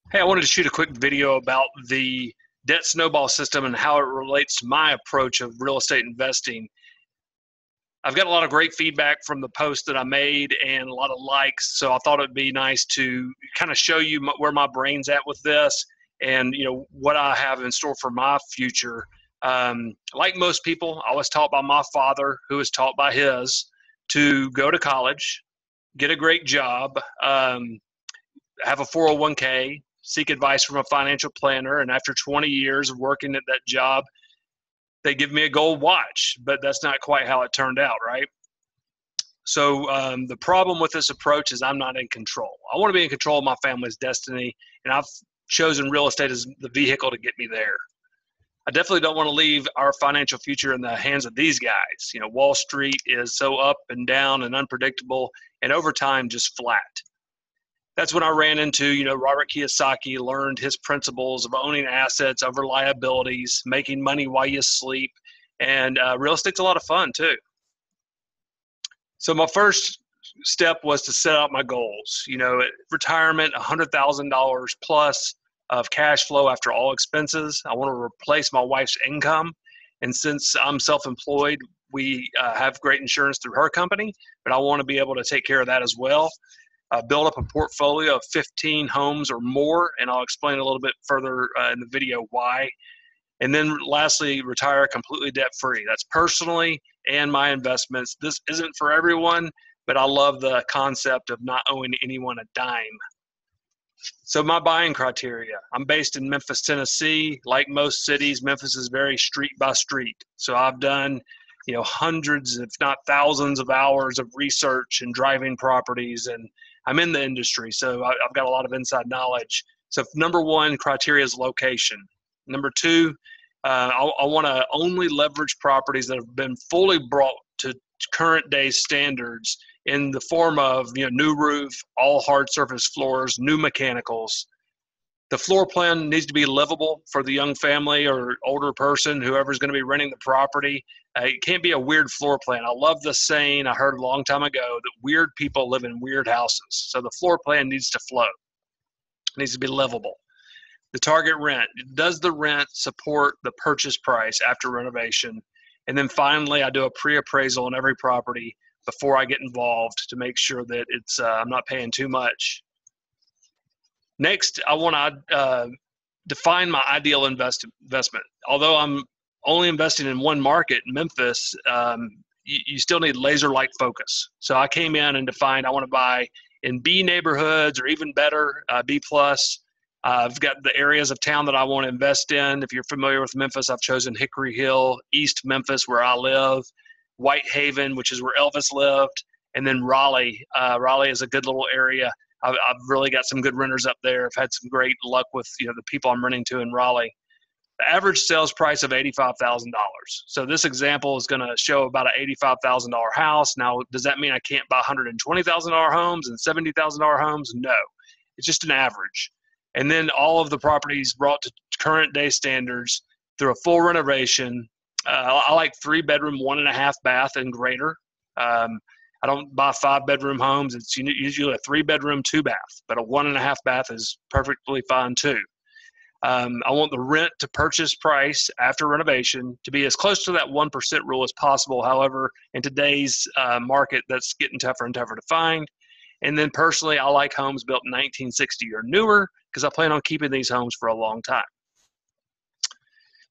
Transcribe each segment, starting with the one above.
Hey, I wanted to shoot a quick video about the debt snowball system and how it relates to my approach of real estate investing. I've got a lot of great feedback from the post that I made and a lot of likes, so I thought it'd be nice to kind of show you where my brain's at with this and what I have in store for my future. Like most people, I was taught by my father, who was taught by his, to go to college, get a great job, have a 401k, seek advice from a financial planner, and after 20 years of working at that job, they give me a gold watch, but that's not quite how it turned out, right? So the problem with this approach is I'm not in control. I want to be in control of my family's destiny, and I've chosen real estate as the vehicle to get me there. I definitely don't want to leave our financial future in the hands of these guys. Wall Street is so up and down and unpredictable, and over time just flat. That's when I ran into, Robert Kiyosaki, learned his principles of owning assets over liabilities, making money while you sleep, and real estate's a lot of fun too. So my first step was to set out my goals. At retirement, $100,000 plus of cash flow after all expenses. I want to replace my wife's income, and since I'm self-employed, we have great insurance through her company, but I want to be able to take care of that as well. Build up a portfolio of 15 homes or more, and I'll explain a little bit further in the video why. And then lastly, retire completely debt-free. That's personally and my investments. This isn't for everyone, but I love the concept of not owing anyone a dime. So my buying criteria, I'm based in Memphis, Tennessee. Like most cities, Memphis is very street by street. So I've done hundreds, if not thousands of hours of research and driving properties, and I'm in the industry, so I've got a lot of inside knowledge. So number one criteria is location. Number two, I want to only leverage properties that have been fully brought to current day standards in the form of new roof, all hard surface floors, new mechanicals. The floor plan needs to be livable for the young family or older person, whoever's going to be renting the property. It can't be a weird floor plan. I love the saying I heard a long time ago that weird people live in weird houses. So the floor plan needs to flow. It needs to be livable. The target rent. Does the rent support the purchase price after renovation? And then finally, I do a pre-appraisal on every property before I get involved to make sure that I'm not paying too much. Next, I want to define my ideal investment. Although I'm only investing in one market, Memphis, you still need laser-like focus. So I came in and defined I want to buy in B neighborhoods or even better, B+. I've got the areas of town that I want to invest in. If you're familiar with Memphis, I've chosen Hickory Hill, East Memphis, where I live, Whitehaven, which is where Elvis lived, and then Raleigh. Raleigh is a good little area. I've really got some good renters up there. I've had some great luck with the people I'm renting to in Raleigh. The average sales price of $85,000. So this example is going to show about an $85,000 house. Now, does that mean I can't buy $120,000 homes and $70,000 homes? No, it's just an average. And then all of the properties brought to current day standards through a full renovation. I like 3-bedroom, 1.5 bath and greater. I don't buy 5-bedroom homes. It's usually a 3-bedroom, 2-bath, but a 1.5 bath is perfectly fine too. I want the rent to purchase price after renovation to be as close to that 1% rule as possible. However, in today's market, that's getting tougher and tougher to find. And then personally, I like homes built in 1960 or newer because I plan on keeping these homes for a long time.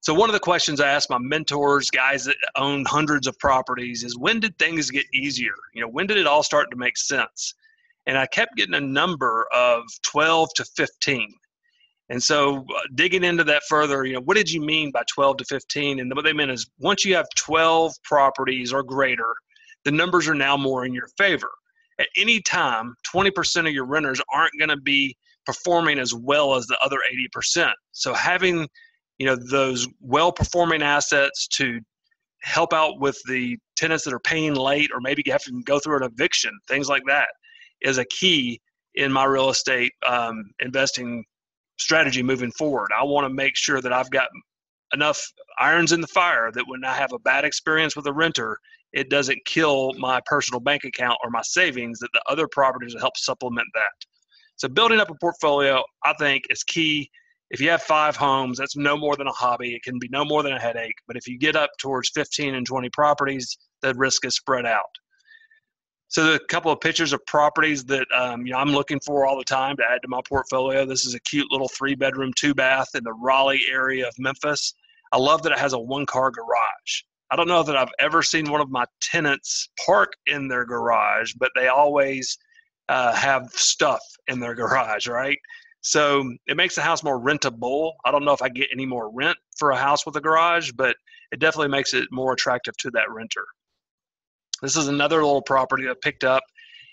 So one of the questions I ask my mentors, guys that own hundreds of properties, is when did things get easier? When did it all start to make sense? And I kept getting a number of 12 to 15. And so digging into that further, what did you mean by 12 to 15? And what they meant is once you have 12 properties or greater, the numbers are now more in your favor. At any time, 20% of your renters aren't going to be performing as well as the other 80%. So having those well-performing assets to help out with the tenants that are paying late or maybe have to go through an eviction, things like that, is a key in my real estate investing strategy moving forward. I want to make sure that I've got enough irons in the fire that when I have a bad experience with a renter, it doesn't kill my personal bank account or my savings, that the other properties will help supplement that. So building up a portfolio, I think, is key. If you have 5 homes, that's no more than a hobby. It can be no more than a headache. But if you get up towards 15 and 20 properties, the risk is spread out. So a couple of pictures of properties that I'm looking for all the time to add to my portfolio. This is a cute little 3-bedroom, 2-bath in the Raleigh area of Memphis. I love that it has a 1-car garage. I don't know that I've ever seen one of my tenants park in their garage, but they always have stuff in their garage, right? So it makes the house more rentable. I don't know if I get any more rent for a house with a garage, but it definitely makes it more attractive to that renter. This is another little property that I picked up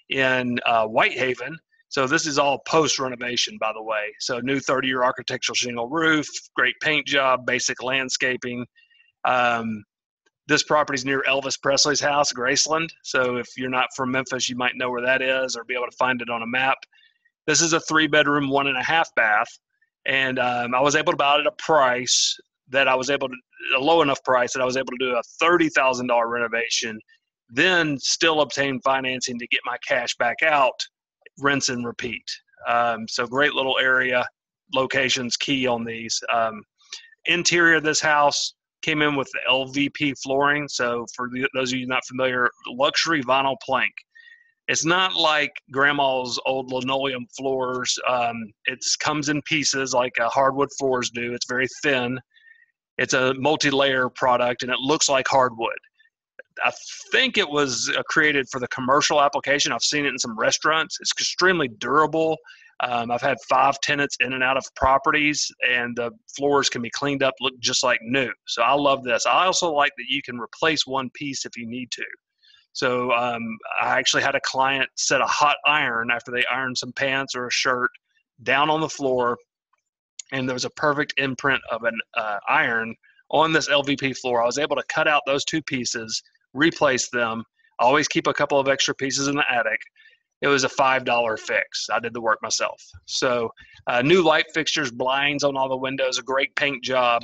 in Whitehaven. So this is all post-renovation, by the way. So new 30-year architectural shingle roof, great paint job, basic landscaping. This property is near Elvis Presley's house, Graceland. So if you're not from Memphis, you might know where that is or be able to find it on a map. This is a 3-bedroom, 1.5 bath. And I was able to buy it at a price that I was able to, a low enough price that I was able to do a $30,000 renovation, then still obtain financing to get my cash back out, rinse and repeat. So great little area, locations key on these. Interior of this house came in with the LVP flooring. So for those of you not familiar, luxury vinyl plank. It's not like grandma's old linoleum floors. It comes in pieces like hardwood floors do. It's very thin. It's a multi-layer product and it looks like hardwood. I think it was created for the commercial application. I've seen it in some restaurants. It's extremely durable. I've had 5 tenants in and out of properties, and the floors can be cleaned up, look just like new. So I love this. I also like that you can replace one piece if you need to. So I actually had a client set a hot iron after they ironed some pants or a shirt down on the floor, and there was a perfect imprint of an iron on this LVP floor. I was able to cut out those 2 pieces, replace them. I always keep a couple of extra pieces in the attic. It was a $5 fix. I did the work myself. So new light fixtures, blinds on all the windows, a great paint job.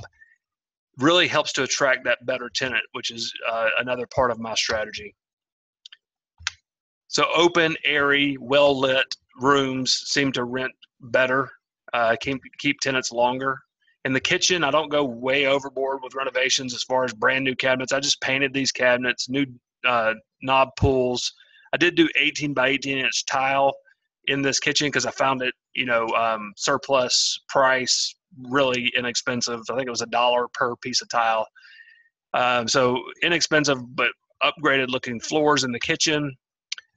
Really helps to attract that better tenant, which is another part of my strategy. So open, airy, well-lit rooms seem to rent better, keep tenants longer. In the kitchen, I don't go way overboard with renovations as far as brand new cabinets. I just painted these cabinets, new knob pulls. I did do 18 by 18 inch tile in this kitchen because I found it, surplus price, really inexpensive. I think it was $1 per piece of tile. So inexpensive, but upgraded looking floors in the kitchen.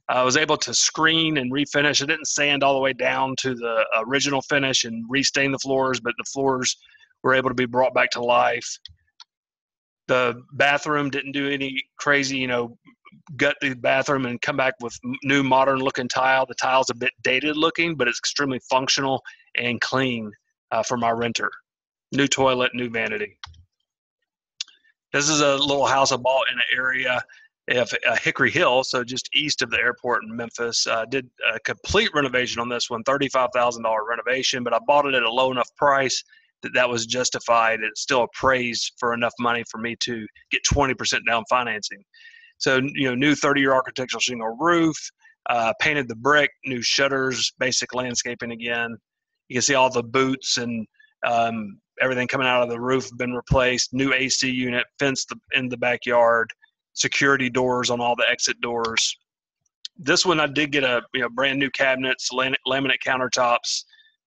I was able to screen and refinish. I didn't sand all the way down to the original finish and restain the floors, but the floors were able to be brought back to life. The bathroom didn't do any crazy, gut the bathroom and come back with new modern looking tile. The tile's a bit dated looking, but it's extremely functional and clean for my renter. New toilet, new vanity. This is a little house I bought in an area of Hickory Hill, so just east of the airport in Memphis. Did a complete renovation on this one, $35,000 renovation, but I bought it at a low enough price that was justified. It's still appraised for enough money for me to get 20% down financing. So, new 30-year architectural shingle roof, painted the brick, new shutters, basic landscaping again. You can see all the boots and everything coming out of the roof have been replaced, new AC unit, fenced in the backyard, security doors on all the exit doors. This one I did get a brand new cabinets, laminate countertops,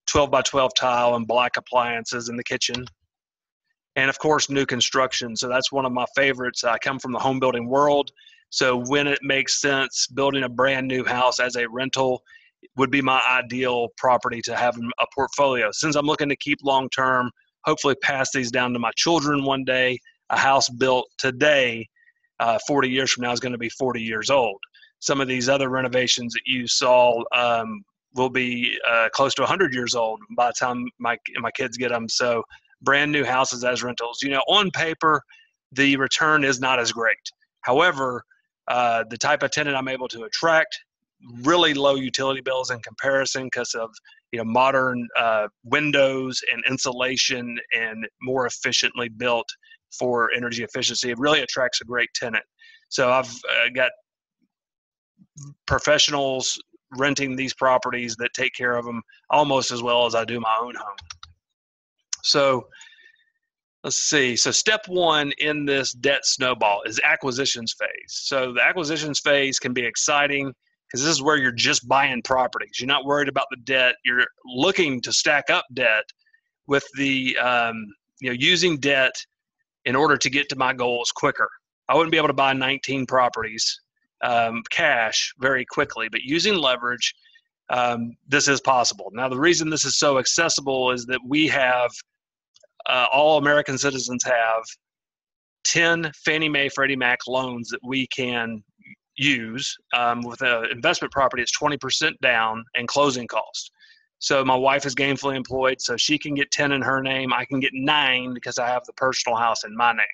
12 by 12 tile, and black appliances in the kitchen. And of course, new construction. So that's one of my favorites. I come from the home building world. So when it makes sense, building a brand new house as a rental would be my ideal property to have a portfolio. Since I'm looking to keep long-term, hopefully pass these down to my children one day. A house built today, 40 years from now, is going to be 40 years old. Some of these other renovations that you saw will be close to 100 years old by the time my kids get them. So brand new houses as rentals. On paper, the return is not as great. However, the type of tenant I'm able to attract, really low utility bills in comparison because of modern windows and insulation and more efficiently built for energy efficiency. It really attracts a great tenant. So I've got professionals renting these properties that take care of them almost as well as I do my own home. So let's see. So step one in this debt snowball is acquisitions phase. So the acquisitions phase can be exciting because this is where you're just buying properties. You're not worried about the debt. You're looking to stack up debt with the using debt in order to get to my goals quicker. I wouldn't be able to buy 19 properties cash very quickly, but using leverage, this is possible. Now, the reason this is so accessible is that we have, all American citizens have 10 Fannie Mae, Freddie Mac loans that we can use. With an investment property, it's 20% down and closing cost. So my wife is gainfully employed, so she can get 10 in her name. I can get 9 because I have the personal house in my name.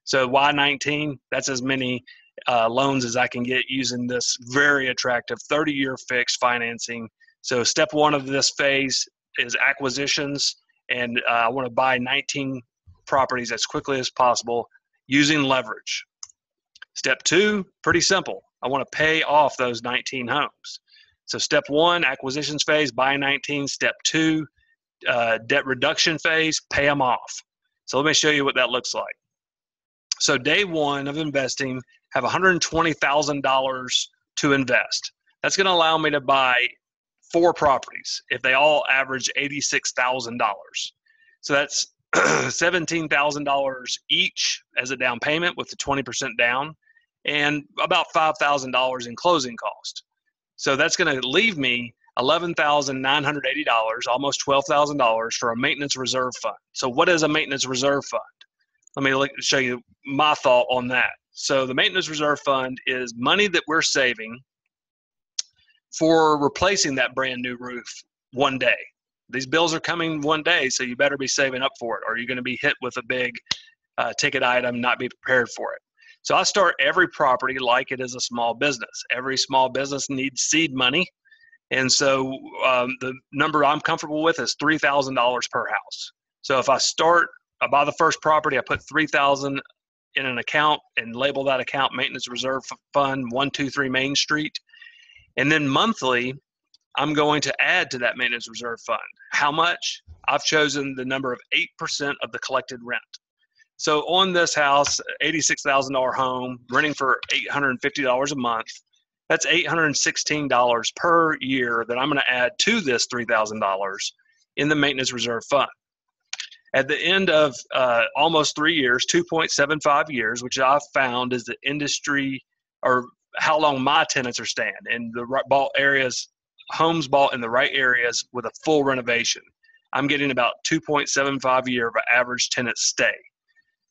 So why 19? That's as many loans as I can get using this very attractive 30-year fixed financing. So step one of this phase is acquisitions, and I want to buy 19 properties as quickly as possible using leverage. Step two, pretty simple. I want to pay off those 19 homes. So step one, acquisitions phase, buy 19. Step two, debt reduction phase, pay them off. So let me show you what that looks like. So day one of investing, have $120,000 to invest. That's going to allow me to buy 4 properties if they all average $86,000. So that's $17,000 each as a down payment with the 20% down, and about $5,000 in closing cost. So that's going to leave me $11,980, almost $12,000 for a maintenance reserve fund. So what is a maintenance reserve fund? Let me show you my thought on that. So the maintenance reserve fund is money that we're saving for replacing that brand new roof one day. These bills are coming one day, so you better be saving up for it, or you're going to be hit with a big ticket item, not be prepared for it. So I start every property like it is a small business. Every small business needs seed money. And so the number I'm comfortable with is $3,000 per house. So if I buy the first property, I put $3,000 in an account and label that account Maintenance Reserve Fund 123 Main Street. And then monthly, I'm going to add to that Maintenance Reserve Fund. How much? I've chosen the number of 8% of the collected rent. So on this house, $86,000 home, renting for $850 a month, that's $816 per year that I'm going to add to this $3,000 in the Maintenance Reserve Fund. At the end of almost 3 years, 2.75 years, which I've found is the industry, or how long my tenants are staying in the bought areas, homes bought in the right areas with a full renovation. I'm getting about 2.75 year of an average tenant stay.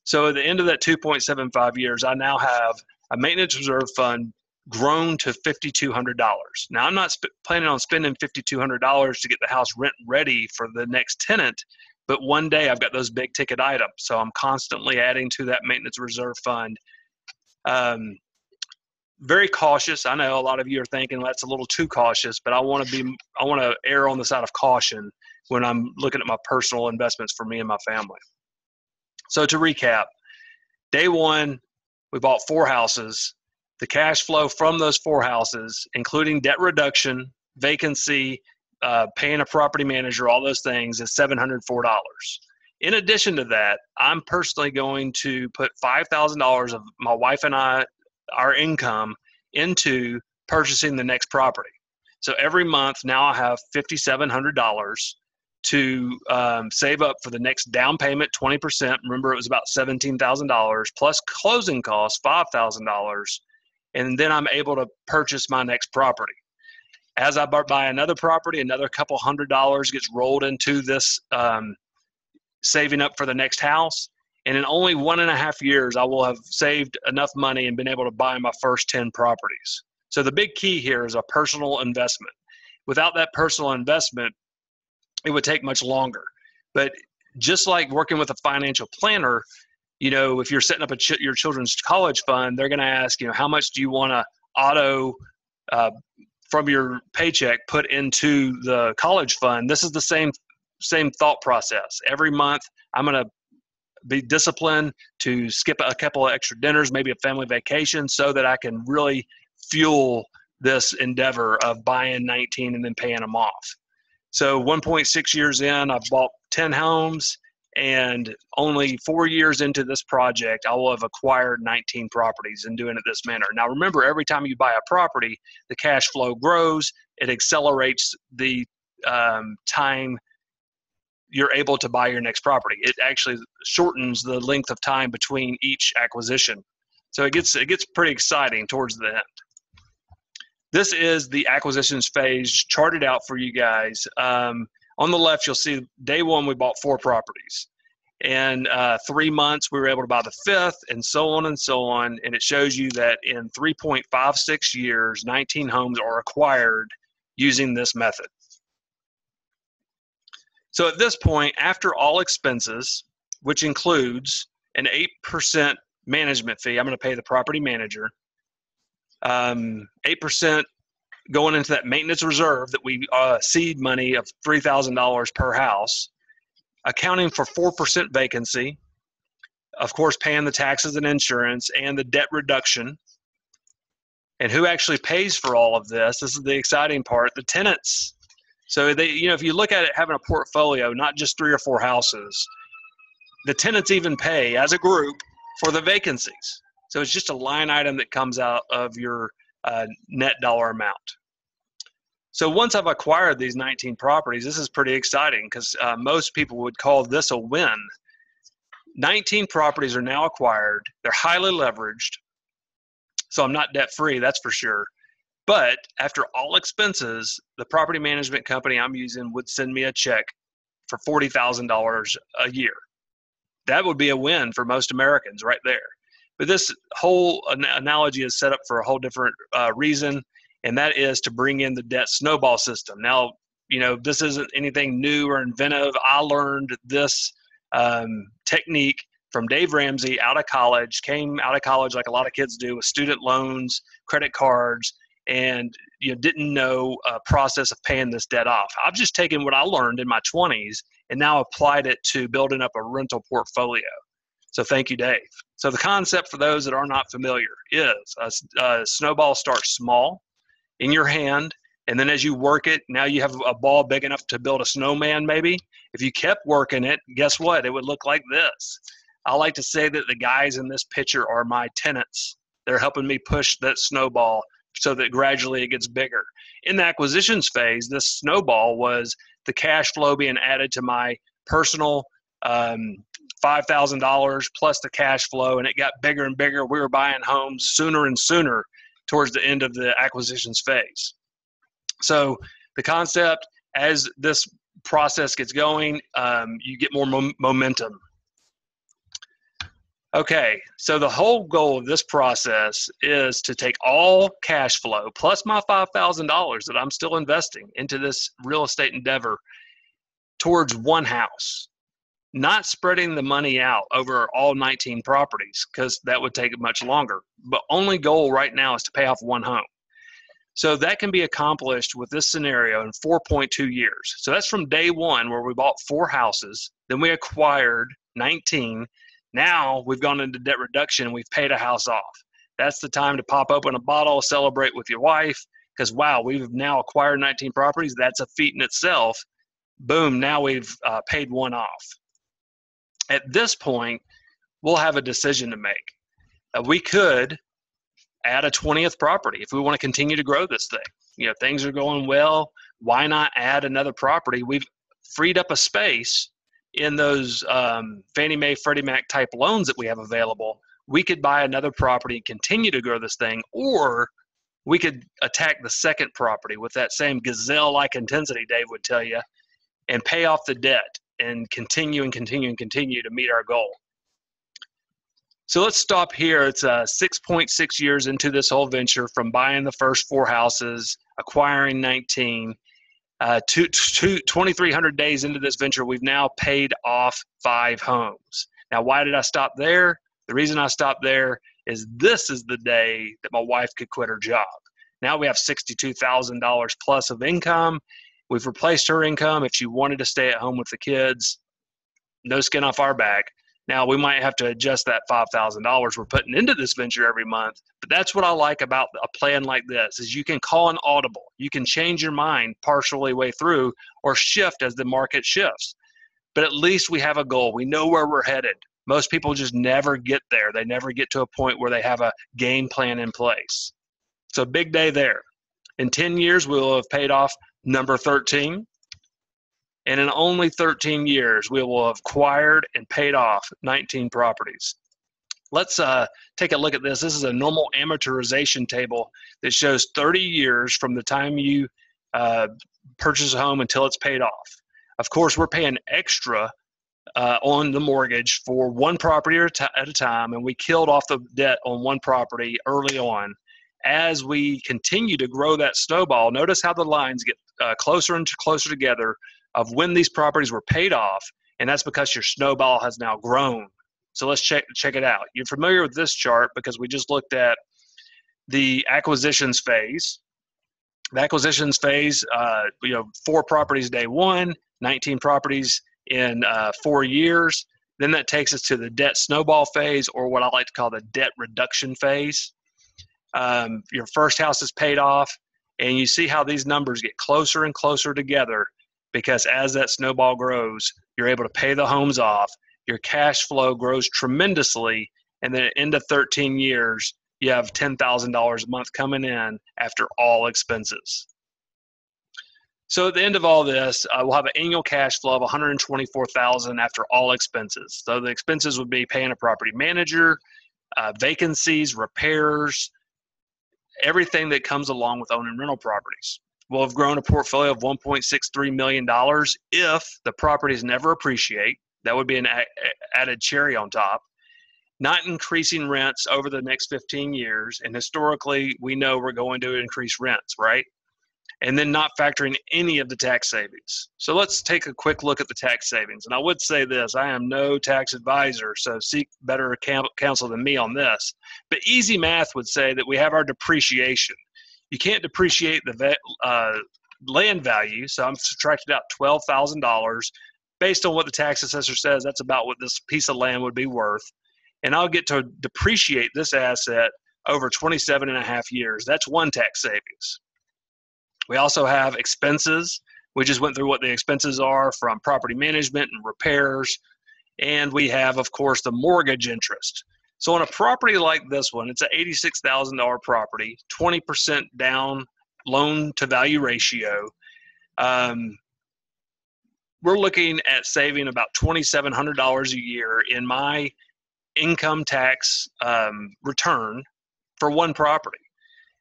So at the end of that 2.75 years, I now have a maintenance reserve fund grown to $5,200. Now, I'm not planning on spending $5,200 to get the house rent ready for the next tenant, but one day I've got those big ticket items. So I'm constantly adding to that maintenance reserve fund. Very cautious. I know a lot of you are thinking that's a little too cautious, but I want to err on the side of caution when I'm looking at my personal investments for me and my family. So to recap, day one, we bought 4 houses. The cash flow from those 4 houses, including debt reduction, vacancy, paying a property manager, all those things, is $704. In addition to that, I'm personally going to put $5,000 of my wife and I, our income, into purchasing the next property. So every month now I have $5,700 to save up for the next down payment, 20%. Remember, it was about $17,000 plus closing costs, $5,000. And then I'm able to purchase my next property. As I buy another property, another couple $100 gets rolled into this saving up for the next house. And in only 1.5 years, I will have saved enough money and been able to buy my first 10 properties. So the big key here is a personal investment. Without that personal investment, it would take much longer. But just like working with a financial planner, you know, if you're setting up your children's college fund, they're going to ask, you know, how much do you want to auto from your paycheck put into the college fund? This is the same thought process. Every month, I'm going to be disciplined to skip a couple of extra dinners, maybe a family vacation, so that I can really fuel this endeavor of buying 19 and then paying them off. So 1.6 years in, I've bought 10 homes, and only 4 years into this project, I will have acquired 19 properties and doing it this manner. Now, remember, every time you buy a property, the cash flow grows. It accelerates the time you're able to buy your next property. It actually shortens the length of time between each acquisition. So it gets pretty exciting towards the end. This is the acquisitions phase charted out for you guys. On the left, you'll see day one, we bought 4 properties. In 3 months, we were able to buy the 5th, and so on and so on. And it shows you that in 3.56 years, 19 homes are acquired using this method. So at this point, after all expenses, which includes an 8% management fee, I'm going to pay the property manager, 8% going into that maintenance reserve that we seed money of $3,000 per house, accounting for 4% vacancy, of course, paying the taxes and insurance and the debt reduction. And who actually pays for all of this? This is the exciting part, the tenants. So they, if you look at it, having a portfolio, not just 3 or 4 houses, the tenants even pay as a group for the vacancies. So it's just a line item that comes out of your net dollar amount. So once I've acquired these 19 properties, this is pretty exciting because most people would call this a win. 19 properties are now acquired. They're highly leveraged. So I'm not debt free, that's for sure. But after all expenses, the property management company I'm using would send me a check for $40,000 a year. That would be a win for most Americans right there. But this whole analogy is set up for a whole different reason, and that is to bring in the debt snowball system. Now, this isn't anything new or inventive. I learned this technique from Dave Ramsey out of college, came out of college like a lot of kids do with student loans, credit cards, and didn't know a process of paying this debt off. I've just taken what I learned in my 20s and now applied it to building up a rental portfolio. So thank you, Dave. So the concept for those that are not familiar is a snowball starts small in your hand, and then as you work it, now you have a ball big enough to build a snowman maybe. If you kept working it, guess what? It would look like this. I like to say that the guys in this picture are my tenants. They're helping me push that snowball so that gradually it gets bigger. In the acquisitions phase, this snowball was the cash flow being added to my personal $5,000 plus the cash flow, and it got bigger and bigger. We were buying homes sooner and sooner towards the end of the acquisitions phase. So the concept, as this process gets going, you get more momentum. Okay, so the whole goal of this process is to take all cash flow plus my $5,000 that I'm still investing into this real estate endeavor towards one house, not spreading the money out over all 19 properties because that would take much longer. But only goal right now is to pay off one home. So that can be accomplished with this scenario in 4.2 years. So that's from day one where we bought 4 houses, then we acquired 19. Now we've gone into debt reduction and we've paid a house off. That's the time to pop open a bottle, celebrate with your wife, because wow, we've now acquired 19 properties. That's a feat in itself. Boom, now we've paid one off. At this point, we'll have a decision to make. We could add a 20th property if we want to continue to grow this thing. Things are going well. Why not add another property? We've freed up a space in those Fannie Mae, Freddie Mac type loans that we have available. We could buy another property, continue to grow this thing, or we could attack the second property with that same gazelle-like intensity, Dave would tell you, and pay off the debt and continue and continue and continue to meet our goal. So let's stop here. It's 6.6 years into this whole venture from buying the first 4 houses, acquiring 19, 2,300 days into this venture, we've now paid off 5 homes. Now, why did I stop there? The reason I stopped there is this is the day that my wife could quit her job. Now we have $62,000 plus of income. We've replaced her income. If she wanted to stay at home with the kids, no skin off our back. Now, we might have to adjust that $5,000 we're putting into this venture every month, but that's what I like about a plan like this, is you can call an audible. You can change your mind partially way through or shift as the market shifts. But at least we have a goal. We know where we're headed. Most people just never get there. They never get to a point where they have a game plan in place. So big day there. In 10 years, we will have paid off number 13. And in only 13 years, we will have acquired and paid off 19 properties. Let's take a look at this. This is a normal amortization table that shows 30 years from the time you purchase a home until it's paid off. Of course, we're paying extra on the mortgage for one property at a time, and we killed off the debt on one property early on. As we continue to grow that snowball, notice how the lines get closer and closer together of when these properties were paid off, and that's because your snowball has now grown. So let's check it out. You're familiar with this chart because we just looked at the acquisitions phase. The acquisitions phase, 4 properties day one, 19 properties in 4 years. Then that takes us to the debt snowball phase, or what I like to call the debt reduction phase. Your first house is paid off, and you see how these numbers get closer and closer together because as that snowball grows, you're able to pay the homes off. Your cash flow grows tremendously, and then at the end of 13 years, you have $10,000 a month coming in after all expenses. So at the end of all this, we'll have an annual cash flow of $124,000 after all expenses. So the expenses would be paying a property manager, vacancies, repairs, everything that comes along with owning rental properties. We'll have grown a portfolio of $1.63 million if the properties never appreciate. That would be an added cherry on top. Not increasing rents over the next 15 years, and historically, we know we're going to increase rents, right? And then not factoring any of the tax savings. So let's take a quick look at the tax savings. And I would say this, I am no tax advisor, so seek better counsel than me on this. But easy math would say that we have our depreciation. You can't depreciate the land value, so I'm subtracting out $12,000. Based on what the tax assessor says, that's about what this piece of land would be worth. And I'll get to depreciate this asset over 27 and a half years. That's one tax savings. We also have expenses. We just went through what the expenses are from property management and repairs. And we have, of course, the mortgage interest. So on a property like this one, it's an $86,000 property, 20% down loan to value ratio. We're looking at saving about $2,700 a year in my income tax return for one property.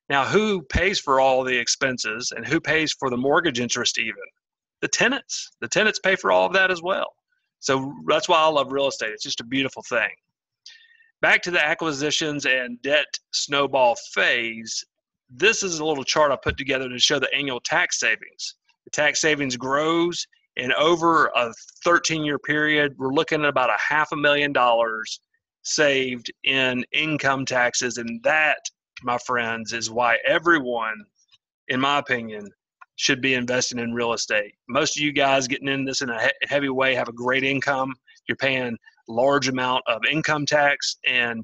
Now, who pays for all the expenses and who pays for the mortgage interest even? The tenants. The tenants pay for all of that as well. So that's why I love real estate. It's just a beautiful thing. Back to the acquisitions and debt snowball phase, this is a little chart I put together to show the annual tax savings. The tax savings grows, and over a 13-year period, we're looking at about $500,000 saved in income taxes, and that, my friends, is why everyone, in my opinion, should be investing in real estate. Most of you guys getting in this in a heavy way have a great income. You're paying large amount of income tax, and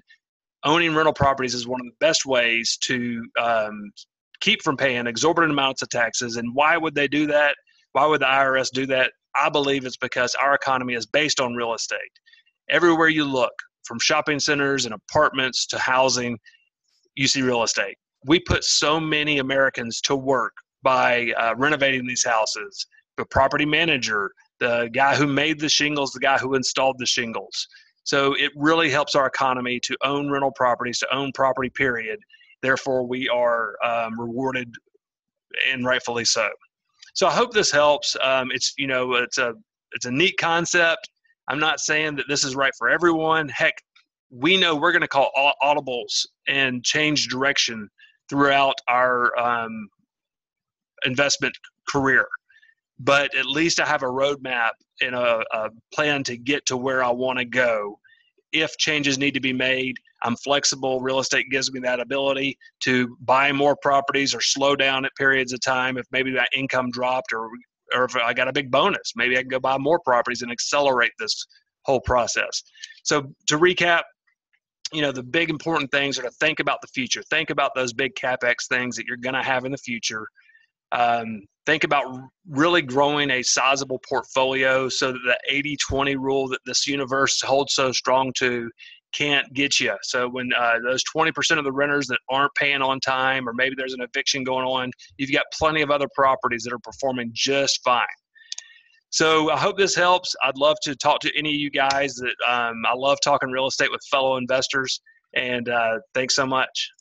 owning rental properties is one of the best ways to keep from paying exorbitant amounts of taxes. And why would they do that? Why would the IRS do that? I believe it's because our economy is based on real estate. Everywhere you look, from shopping centers and apartments to housing, you see real estate. We put so many Americans to work by renovating these houses. The property manager, the guy who made the shingles, the guy who installed the shingles. So it really helps our economy to own rental properties, to own property, period. Therefore, we are rewarded, and rightfully so. So I hope this helps. It's a neat concept. I'm not saying that this is right for everyone. Heck, we know we're going to call audibles and change direction throughout our investment career. But at least I have a roadmap and a plan to get to where I want to go. If changes need to be made, I'm flexible. Real estate gives me that ability to buy more properties or slow down at periods of time if maybe that income dropped or if I got a big bonus. Maybe I can go buy more properties and accelerate this whole process. So to recap, the big important things are to think about the future. Think about those big CapEx things that you're going to have in the future. Think about really growing a sizable portfolio so that the 80-20 rule that this universe holds so strong to can't get you. So when those 20% of the renters that aren't paying on time, or maybe there's an eviction going on, you've got plenty of other properties that are performing just fine. So I hope this helps. I'd love to talk to any of you guys. I love talking real estate with fellow investors, and thanks so much.